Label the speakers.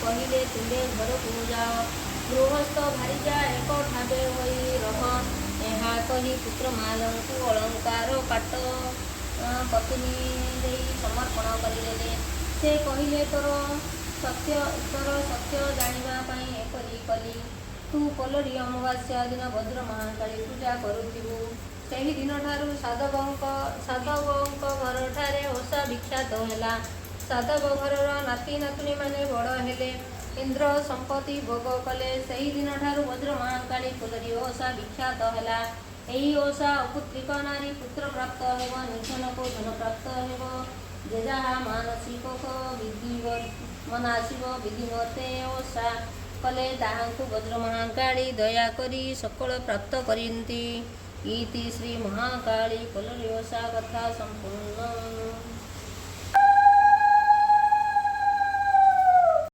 Speaker 1: କହିଲେ ତୁମେ ଘରକୁ ଯାଅ, ଗୃହସ୍ଥ ଭାରିଜା ଏକ ଠାବେ ହୋଇ ରହ। ଏହା କହି ପୁତ୍ରମାନଙ୍କୁ ଅଳଙ୍କାର କାଟ ପତ୍ନୀ ଦେଇ ସମର୍ପଣ କରିଦେଲେ। ସେ କହିଲେ ତୋର ସତ୍ୟ ଜାଣିବା ପାଇଁ ଏପରି କଲି। ତୁ ପୋଲରୀ ଅମାବାସ୍ୟା ଦିନ ବଜ୍ରମହାକାଳୀ ପୂଜା କରୁଥିବୁ। ସେହି ଦିନଠାରୁ ସାଧବଙ୍କ ଘରଠାରେ ଓଷା ବିଖ୍ୟାତ ହେଲା। ସାଧବ ଘରର ନାତି ନାତୁଣୀମାନେ ବଡ଼ ହେଲେ, ଇନ୍ଦ୍ର ସମ୍ପତ୍ତି ଭୋଗ କଲେ। ସେହି ଦିନଠାରୁ ବଜ୍ରମହାକାଳୀ ପୋଲରୀ ଓଷା ବିଖ୍ୟାତ ହେଲା। ଏହି ଓଷା ଅପୁତ୍ରିକ ନାରୀ ପୁତ୍ର ପ୍ରାପ୍ତ ହେବ, ନିର୍ଧନକୁ ଧନ ପ୍ରାପ୍ତ ହେବ। ଯେ ଯାହା ମନାସିବ ବିଧିମତେ ଓଷା କଲେ ତାହାଙ୍କୁ ବଜ୍ରମହାକାଳୀ ଦୟା କରି ସକଳ ପ୍ରାପ୍ତ କରନ୍ତି। ଇତି ଶ୍ରୀ ମହାକାଳୀ ପୋଲରୀ ଓଷା କଥା ସମ୍ପୂର୍ଣ୍ଣ।